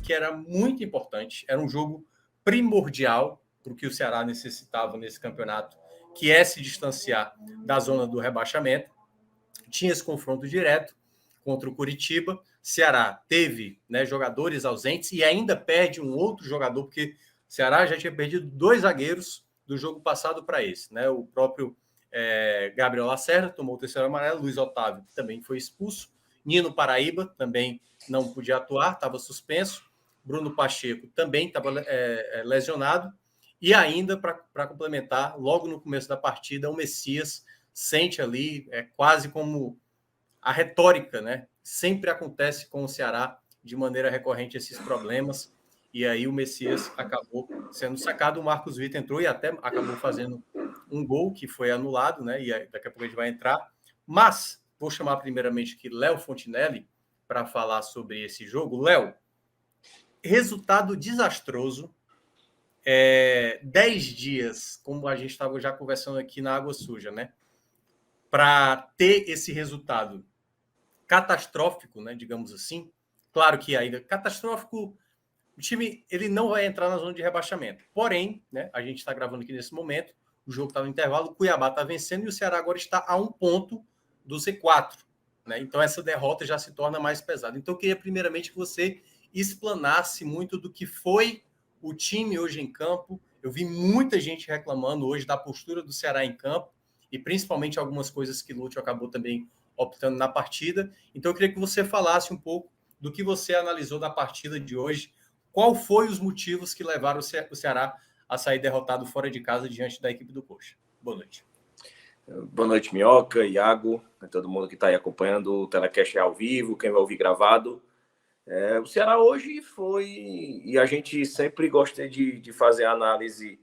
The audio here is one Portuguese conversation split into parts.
que era muito importante, era um jogo primordial para o que o Ceará necessitava nesse campeonato, que é se distanciar da zona do rebaixamento. Tinha esse confronto direto contra o Curitiba. Ceará teve, né, jogadores ausentes e ainda perde um outro jogador, porque o Ceará já tinha perdido 2 zagueiros do jogo passado para esse. Né? O próprio Gabriel Lacerda tomou o terceiro amarelo, Luiz Otávio também foi expulso, Nino Paraíba também não podia atuar, estava suspenso, Bruno Pacheco também estava lesionado, e ainda, para complementar, logo no começo da partida, o Messias sente ali, quase como a retórica, né? Sempre acontece com o Ceará de maneira recorrente esses problemas, e aí o Messias acabou sendo sacado, o Marcos Vitor entrou e até acabou fazendo um gol que foi anulado, né? E daqui a pouco a gente vai entrar. Mas vou chamar primeiramente aqui Léo Fontinelli para falar sobre esse jogo. Léo, resultado desastroso. 10 dias, como a gente estava já conversando aqui na Água Suja, né? Para ter esse resultado catastrófico, né? Digamos assim. Claro que ainda catastrófico, o time ele não vai entrar na zona de rebaixamento. Porém, né? A gente está gravando aqui nesse momento. O jogo está no intervalo, o Cuiabá está vencendo e o Ceará agora está a 1 ponto do Z4. Né? Então, essa derrota já se torna mais pesada. Então, eu queria primeiramente que você explanasse muito do que foi o time hoje em campo. Eu vi muita gente reclamando hoje da postura do Ceará em campo e principalmente algumas coisas que Lúcio acabou também optando na partida. Então, eu queria que você falasse um pouco do que você analisou da partida de hoje. Qual foi os motivos que levaram o Ceará a sair derrotado fora de casa diante da equipe do Coxa? Boa noite. Boa noite, Minhoca, Iago, todo mundo que está aí acompanhando o Telecast ao vivo, quem vai ouvir gravado. O Ceará hoje foi, e a gente sempre gosta de fazer a análise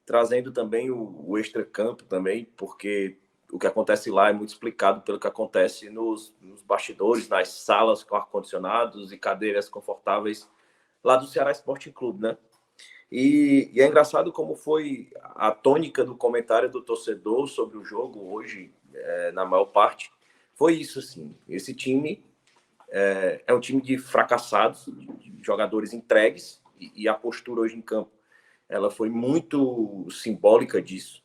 trazendo também o extracampo também, porque o que acontece lá é muito explicado pelo que acontece nos bastidores, nas salas com ar-condicionados e cadeiras confortáveis lá do Ceará Sporting Clube, né? E é engraçado como foi a tônica do comentário do torcedor sobre o jogo hoje, na maior parte, foi isso, assim. Esse time é um time de fracassados, de jogadores entregues, e a postura hoje em campo, ela foi muito simbólica disso.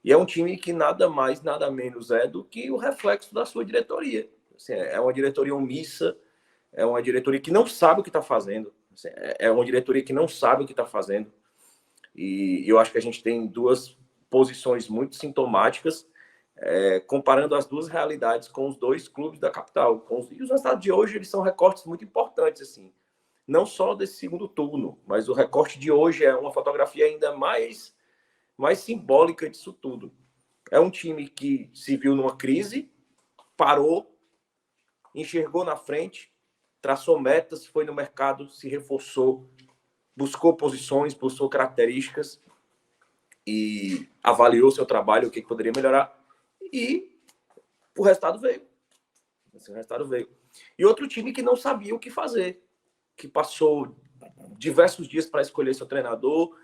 E é um time que nada mais, nada menos é do que o reflexo da sua diretoria. Assim, é uma diretoria omissa, é uma diretoria que não sabe o que está fazendo, é uma diretoria que não sabe o que está fazendo. E eu acho que a gente tem duas posições muito sintomáticas, comparando as duas realidades com os dois clubes da capital. E os resultados de hoje, eles são recortes muito importantes, assim, não só desse segundo turno, mas o recorte de hoje é uma fotografia ainda mais simbólica disso tudo. É um time que se viu numa crise, parou, enxergou na frente, traçou metas, foi no mercado, se reforçou, buscou posições, buscou características e avaliou seu trabalho, o que poderia melhorar, e o resultado veio. O resultado veio. E outro time que não sabia o que fazer, que passou diversos dias para escolher seu treinador,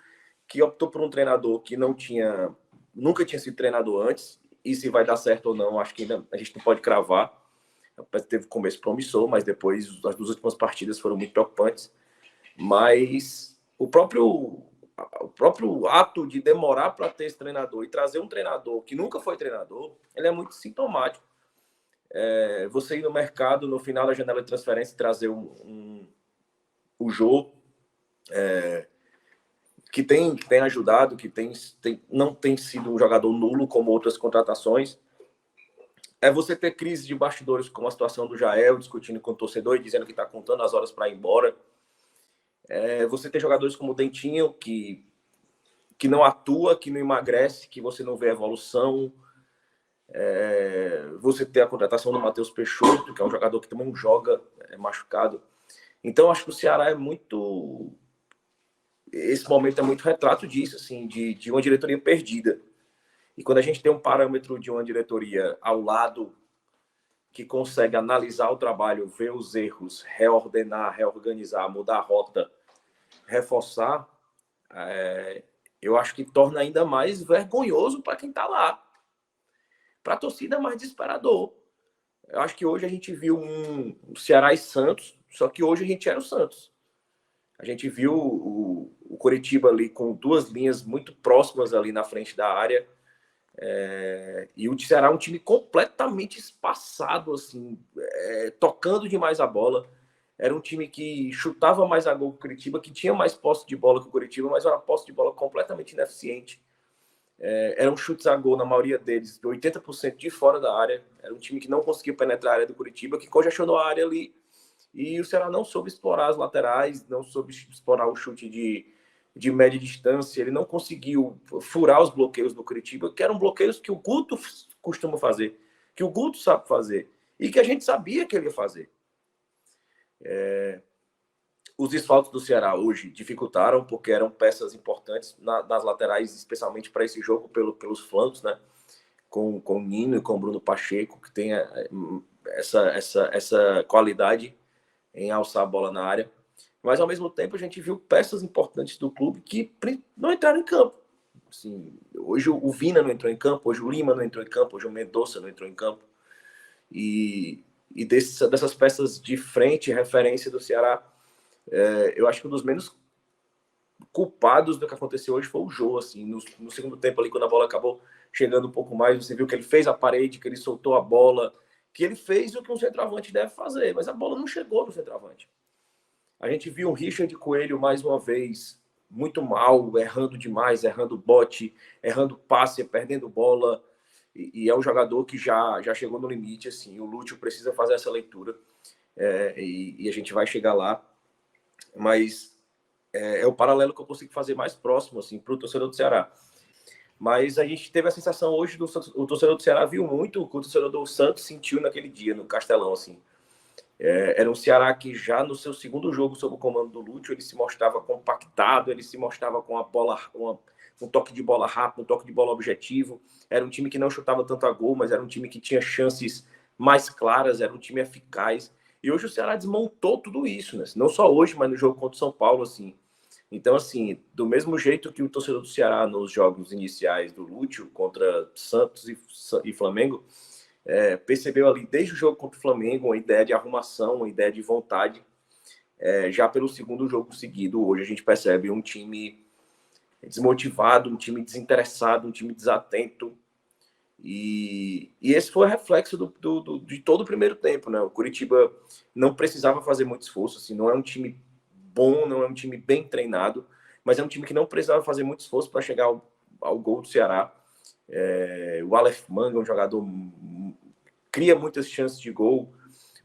que optou por um treinador que nunca tinha sido treinador antes, e se vai dar certo ou não, acho que ainda a gente não pode cravar. Teve começo promissor, mas depois as 2 últimas partidas foram muito preocupantes. Mas o próprio ato de demorar para ter esse treinador e trazer um treinador que nunca foi treinador, ele é muito sintomático. Você ir no mercado, no final da janela de transferência, e trazer o jogo que tem ajudado, que não tem sido um jogador nulo como outras contratações. Você ter crise de bastidores, como a situação do Jael, discutindo com o torcedor e dizendo que está contando as horas para ir embora. Você ter jogadores como o Dentinho, que não atua, que não emagrece, que você não vê evolução. Você ter a contratação do Matheus Peixoto, que é um jogador que também não joga, é machucado. Então, acho que o Ceará esse momento é muito retrato disso, assim, de uma diretoria perdida. E quando a gente tem um parâmetro de uma diretoria ao lado que consegue analisar o trabalho, ver os erros, reordenar, reorganizar, mudar a rota, reforçar, eu acho que torna ainda mais vergonhoso para quem está lá. Para a torcida é mais desesperador. Eu acho que hoje a gente viu um Ceará e Santos, só que hoje a gente era o Santos. A gente viu o Coritiba ali com duas linhas muito próximas ali na frente da área, e o Ceará é um time completamente espaçado, assim, tocando demais a bola. Era um time que chutava mais a gol que o Coritiba, que tinha mais posse de bola que o Coritiba, mas era uma posse de bola completamente ineficiente. Eram chutes a gol, na maioria deles, de 80% de fora da área. Era um time que não conseguia penetrar a área do Coritiba, que congestionou a área ali. E o Ceará não soube explorar as laterais, não soube explorar o chute de média distância. Ele não conseguiu furar os bloqueios do Coritiba, que eram bloqueios que o Guto costuma fazer, que o Guto sabe fazer, e que a gente sabia que ele ia fazer. Os desfalques do Ceará hoje dificultaram, porque eram peças importantes nas laterais, especialmente para esse jogo, pelos flancos, né? Com o Nino e com o Bruno Pacheco, que tem essa qualidade em alçar a bola na área. Mas, ao mesmo tempo, a gente viu peças importantes do clube que não entraram em campo. Assim, hoje o Vina não entrou em campo, hoje o Lima não entrou em campo, hoje o Mendonça não entrou em campo. E dessas peças de frente, referência do Ceará, eu acho que um dos menos culpados do que aconteceu hoje foi o Jô, assim, no segundo tempo ali, quando a bola acabou chegando um pouco mais, você viu que ele fez a parede, que ele soltou a bola, que ele fez o que um centroavante deve fazer, mas a bola não chegou no centroavante. A gente viu o Richard Coelho mais uma vez muito mal, errando demais, errando bote, errando passe, perdendo bola, e é um jogador que já chegou no limite, assim, o Lúcio precisa fazer essa leitura, e a gente vai chegar lá, mas é o paralelo que eu consigo fazer mais próximo, assim, para o torcedor do Ceará. Mas a gente teve a sensação hoje, o torcedor do Ceará viu muito o que o torcedor do Santos sentiu naquele dia, no Castelão, assim. Era um Ceará que já no seu segundo jogo sob o comando do Lúcio, ele se mostrava compactado, ele se mostrava com a bola, um toque de bola rápido, um toque de bola objetivo. Era um time que não chutava tanto a gol, mas era um time que tinha chances mais claras, era um time eficaz. E hoje o Ceará desmontou tudo isso, né? Não só hoje, mas no jogo contra o São Paulo, assim. Então, assim, do mesmo jeito que o torcedor do Ceará nos jogos iniciais do Lúcio contra Santos e Flamengo, percebeu ali desde o jogo contra o Flamengo uma ideia de arrumação, uma ideia de vontade. Já pelo segundo jogo seguido, hoje a gente percebe um time desmotivado, um time desinteressado, um time desatento. E esse foi o reflexo de todo o primeiro tempo, né? O Coritiba não precisava fazer muito esforço, assim, não é um time bom, não é um time bem treinado, mas é um time que não precisava fazer muito esforço para chegar ao gol do Ceará. O Aleph Manga é um jogador cria muitas chances de gol,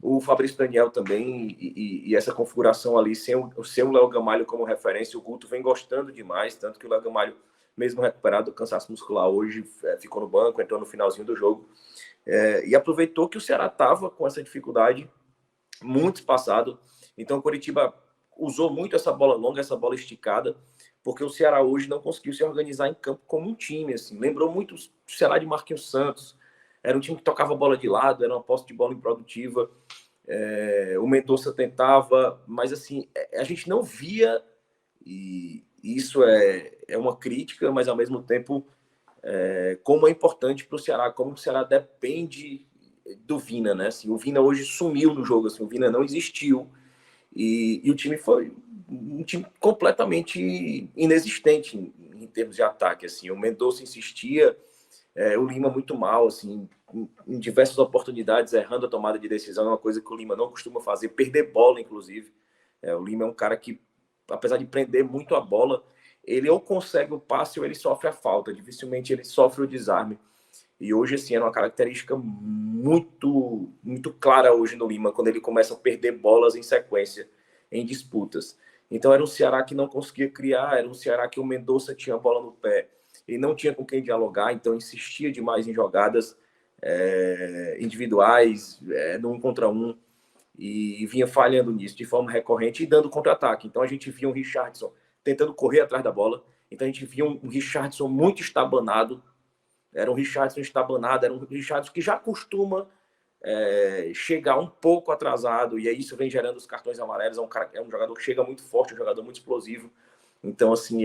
o Fabrício Daniel também, e essa configuração ali, sem o Léo Gamalho como referência, o Guto vem gostando demais, tanto que o Léo Gamalho, mesmo recuperado do cansaço muscular, hoje ficou no banco, entrou no finalzinho do jogo, e aproveitou que o Ceará estava com essa dificuldade muito espaçado, então o Coritiba usou muito essa bola longa, essa bola esticada, porque o Ceará hoje não conseguiu se organizar em campo como um time, assim, lembrou muito o Ceará de Marquinhos Santos, era um time que tocava a bola de lado, era uma posse de bola improdutiva, o Mendonça tentava, mas assim, a gente não via, e isso é uma crítica, mas ao mesmo tempo, como é importante para o Ceará, como o Ceará depende do Vina, né? Assim, o Vina hoje sumiu no jogo, assim, o Vina não existiu, e o time foi um time completamente inexistente em termos de ataque, assim, o Mendonça insistia, o Lima muito mal, assim, em diversas oportunidades, errando a tomada de decisão, é uma coisa que o Lima não costuma fazer, perder bola, inclusive. O Lima é um cara que, apesar de prender muito a bola, ele ou consegue o passe ou ele sofre a falta, dificilmente ele sofre o desarme. E hoje, assim, é uma característica muito, muito clara hoje no Lima, quando ele começa a perder bolas em sequência, em disputas. Então era um Ceará que não conseguia criar, era um Ceará que o Mendonça tinha a bola no pé, e não tinha com quem dialogar, então insistia demais em jogadas individuais, no 1 contra 1, e vinha falhando nisso de forma recorrente e dando contra-ataque. Então a gente via um Richardson tentando correr atrás da bola, então a gente via um Richardson muito estabanado, era um Richardson estabanado, era um Richardson que já costuma chegar um pouco atrasado, e aí isso vem gerando os cartões amarelos, é um jogador que chega muito forte, um jogador muito explosivo. Então, assim,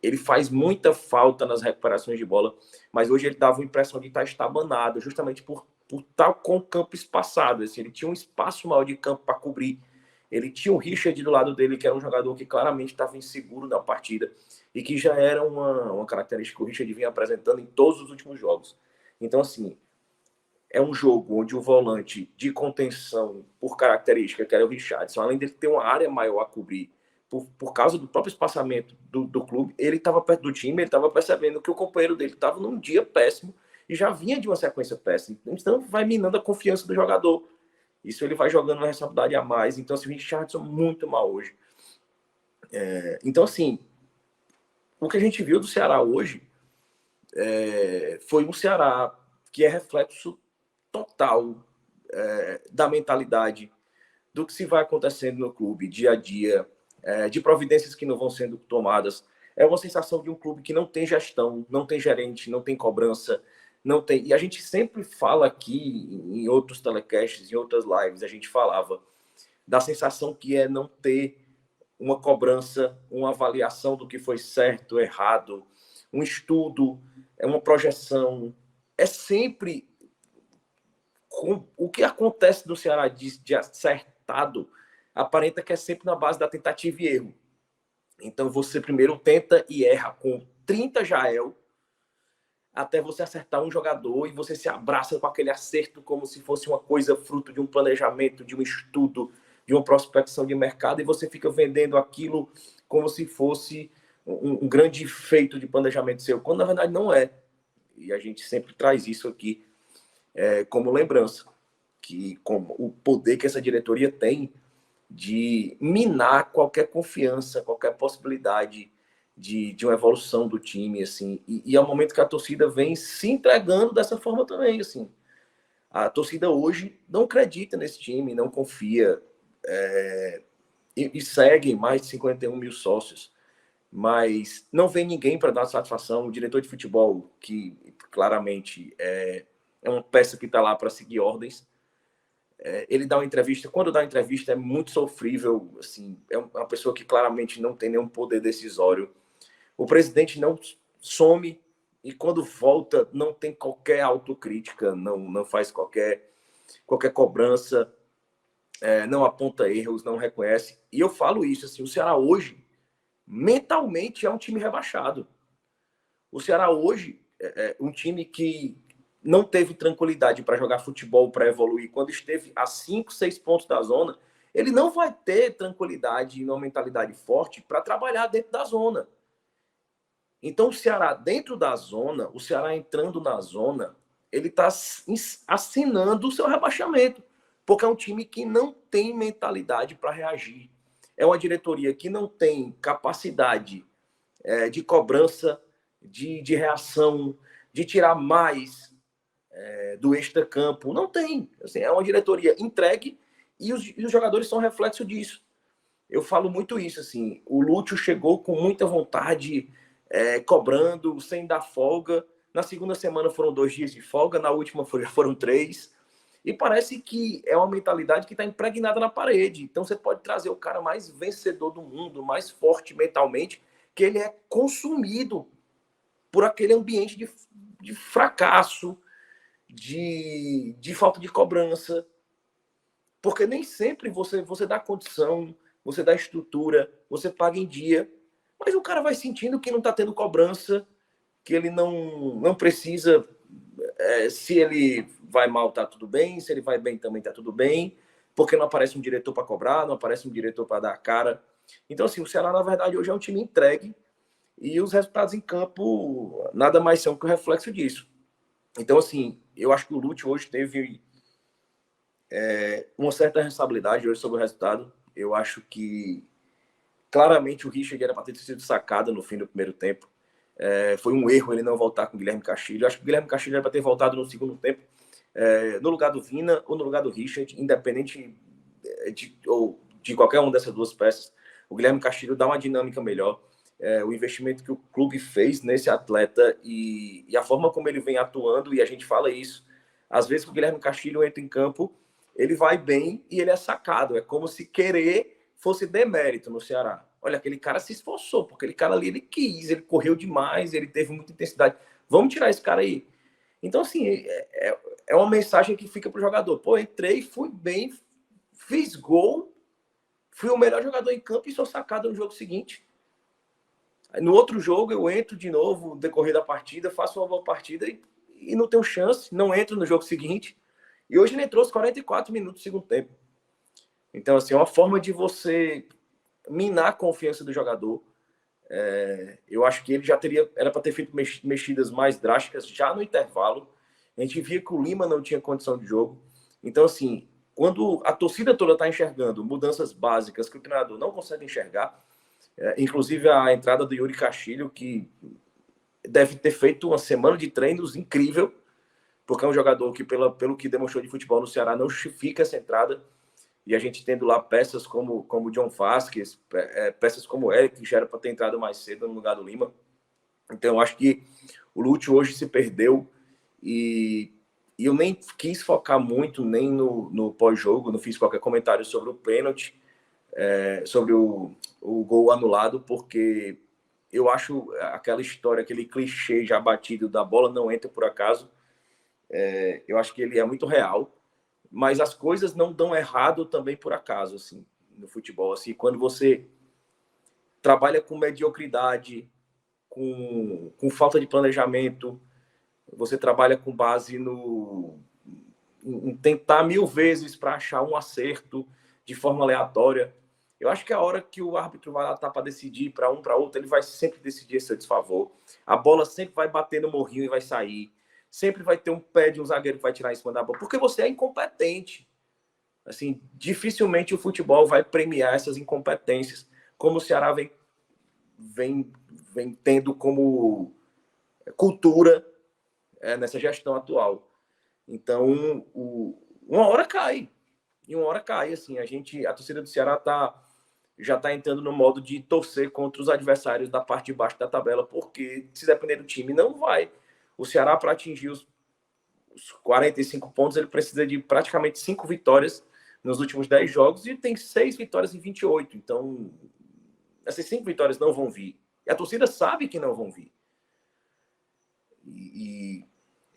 ele faz muita falta nas recuperações de bola, mas hoje ele dava a impressão de estar estabanado, justamente por estar com o campo espaçado. Assim, ele tinha um espaço maior de campo para cobrir. Ele tinha o Richard do lado dele, que era um jogador que claramente estava inseguro na partida e que já era uma característica que o Richard vinha apresentando em todos os últimos jogos. Então, assim, é um jogo onde o volante de contenção, por característica, que era o Richardson, além dele ter uma área maior a cobrir, por causa do próprio espaçamento do clube, ele estava perto do time, ele estava percebendo que o companheiro dele estava num dia péssimo e já vinha de uma sequência péssima. Então, vai minando a confiança do jogador. Isso ele vai jogando uma responsabilidade a mais. Então, assim, o Richardson muito mal hoje. Então, assim, o que a gente viu do Ceará hoje foi um Ceará que é reflexo total da mentalidade do que se vai acontecendo no clube dia a dia, de providências que não vão sendo tomadas. É uma sensação de um clube que não tem gestão, não tem gerente, não tem cobrança, não tem. E a gente sempre fala aqui em outros telecasts, em outras lives, a gente falava da sensação que é não ter uma cobrança, uma avaliação do que foi certo, errado, um estudo, uma projeção. É sempre o que acontece no Ceará de acertado, aparenta que é sempre na base da tentativa e erro. Então você primeiro tenta e erra com 30 Jael, até você acertar um jogador e você se abraça com aquele acerto como se fosse uma coisa fruto de um planejamento, de um estudo, de uma prospecção de mercado, e você fica vendendo aquilo como se fosse um grande feito de planejamento seu, quando na verdade não é. E a gente sempre traz isso aqui como lembrança, que como o poder que essa diretoria tem de minar qualquer confiança, qualquer possibilidade de uma evolução do time, assim, e é o momento que a torcida vem se entregando dessa forma também, assim. A torcida hoje não acredita nesse time, não confia, e segue mais de 51 mil sócios, mas não vem ninguém para dar satisfação. O diretor de futebol, que claramente é uma peça que está lá para seguir ordens, ele dá uma entrevista, quando dá uma entrevista é muito sofrível, assim, é uma pessoa que claramente não tem nenhum poder decisório. O presidente não some e quando volta não tem qualquer autocrítica, não faz qualquer cobrança, não aponta erros, não reconhece. E eu falo isso, assim, o Ceará hoje, mentalmente, é um time rebaixado. O Ceará hoje é um time que não teve tranquilidade para jogar futebol, para evoluir. Quando esteve a 5, 6 pontos da zona, ele não vai ter tranquilidade e uma mentalidade forte para trabalhar dentro da zona. Então, o Ceará dentro da zona, o Ceará entrando na zona, ele está assinando o seu rebaixamento, porque é um time que não tem mentalidade para reagir. É uma diretoria que não tem capacidade de cobrança, de reação, de tirar mais do extracampo. Não tem. Assim, é uma diretoria entregue e os jogadores são reflexo disso. Eu falo muito isso. Assim, o Lúcio chegou com muita vontade, cobrando, sem dar folga. Na segunda semana foram 2 dias de folga, na última foram 3. E parece que é uma mentalidade que está impregnada na parede. Então você pode trazer o cara mais vencedor do mundo, mais forte mentalmente, que ele é consumido por aquele ambiente de fracasso, de falta de cobrança. Porque nem sempre você dá condição, você dá estrutura, você paga em dia, mas o cara vai sentindo que não está tendo cobrança, que ele não precisa. Se ele vai mal, tá tudo bem. Se ele vai bem, também tá tudo bem. Porque não aparece um diretor para cobrar, não aparece um diretor para dar a cara. Então, assim, o Ceará, na verdade, hoje é um time entregue e os resultados em campo nada mais são que o reflexo disso. Então, assim, eu acho que o Lúcio hoje teve uma certa responsabilidade hoje sobre o resultado. Eu acho que claramente o Richard era para ter sido sacado no fim do primeiro tempo. Foi um erro ele não voltar com o Guilherme Castilho. Eu acho que o Guilherme Castilho era para ter voltado no segundo tempo, no lugar do Vina ou no lugar do Richard, independente de qualquer uma dessas duas peças. O Guilherme Castilho dá uma dinâmica melhor. O investimento que o clube fez nesse atleta e a forma como ele vem atuando, e a gente fala isso, às vezes que o Guilherme Castilho entra em campo, ele vai bem e ele é sacado. É como se querer fosse demérito no Ceará. Olha, aquele cara se esforçou, porque aquele cara ali, ele quis, ele correu demais, ele teve muita intensidade. Vamos tirar esse cara aí. Então, assim, é uma mensagem que fica pro jogador. Pô, entrei, fui bem, fiz gol, fui o melhor jogador em campo e sou sacado no jogo seguinte. No outro jogo, eu entro de novo, no decorrer da partida, faço uma boa partida e não tenho chance, não entro no jogo seguinte. E hoje ele entrou aos 44 minutos do segundo tempo. Então, assim, é uma forma de você minar a confiança do jogador. Eu acho que ele já era para ter feito mexidas mais drásticas já no intervalo. A gente via que o Lima não tinha condição de jogo. Então, assim, quando a torcida toda está enxergando mudanças básicas que o treinador não consegue enxergar, inclusive a entrada do Yuri Castilho, que deve ter feito uma semana de treinos incrível, porque é um jogador que, pelo que demonstrou de futebol no Ceará, não justifica essa entrada. E a gente tendo lá peças como John Vasquez, peças como Eric, que já era para ter entrado mais cedo no lugar do Lima. Então, eu acho que o Lúcio hoje se perdeu e eu nem quis focar muito nem no pós-jogo, não fiz qualquer comentário sobre o pênalti, sobre o gol anulado, porque eu acho aquela história, aquele clichê já batido da bola não entra por acaso, eu acho que ele é muito real, mas as coisas não dão errado também por acaso, assim, no futebol. Assim, quando você trabalha com mediocridade, com falta de planejamento, você trabalha com base em tentar 1000 vezes para achar um acerto de forma aleatória. Eu acho que a hora que o árbitro vai lá estar para decidir para um, para outro, ele vai sempre decidir a seu desfavor. A bola sempre vai bater no morrinho e vai sair. Sempre vai ter um pé de um zagueiro que vai tirar em cima da bola, porque você é incompetente. Assim, dificilmente o futebol vai premiar essas incompetências, como o Ceará vem tendo como cultura nessa gestão atual. Então, uma hora cai. E uma hora cai, assim, a torcida do Ceará já está entrando no modo de torcer contra os adversários da parte de baixo da tabela, porque se depender do time, não vai. O Ceará, para atingir os 45 pontos, ele precisa de praticamente 5 vitórias nos últimos 10 jogos e tem 6 vitórias em 28. Então, essas 5 vitórias não vão vir. E a torcida sabe que não vão vir. E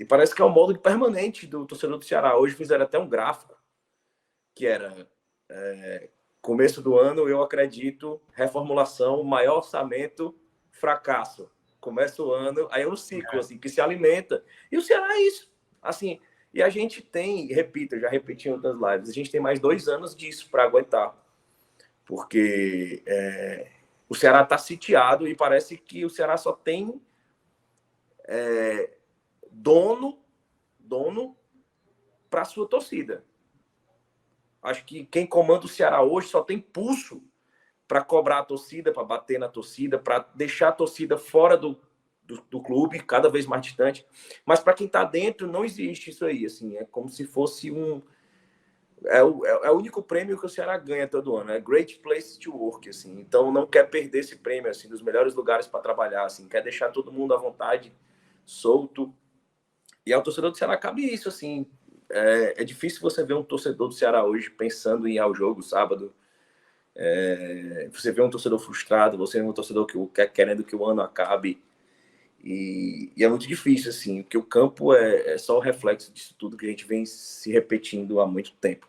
parece que é o modo permanente do torcedor do Ceará. Hoje fizeram até um gráfico que era começo do ano, eu acredito, reformulação, maior orçamento, fracasso. Começa o ano, aí é um ciclo assim, que se alimenta. E o Ceará é isso. Assim, e a gente tem, repito, eu já repeti em outras lives, a gente tem mais 2 anos disso para aguentar. Porque o Ceará está sitiado e parece que o Ceará só tem dono para a sua torcida. Acho que quem comanda o Ceará hoje só tem pulso para cobrar a torcida, para bater na torcida, para deixar a torcida fora do clube, cada vez mais distante. Mas para quem está dentro, não existe isso aí. Assim, é como se fosse é o único prêmio que o Ceará ganha todo ano. É Great Place to Work. Assim. Então, não quer perder esse prêmio, assim, dos melhores lugares para trabalhar. Assim, quer deixar todo mundo à vontade, solto. E ao torcedor do Ceará cabe isso, assim. É difícil você ver um torcedor do Ceará hoje pensando em ir ao jogo sábado. Você vê um torcedor frustrado, você vê um torcedor querendo que o ano acabe. E é muito difícil, assim, porque o campo é só o reflexo disso tudo que a gente vem se repetindo há muito tempo.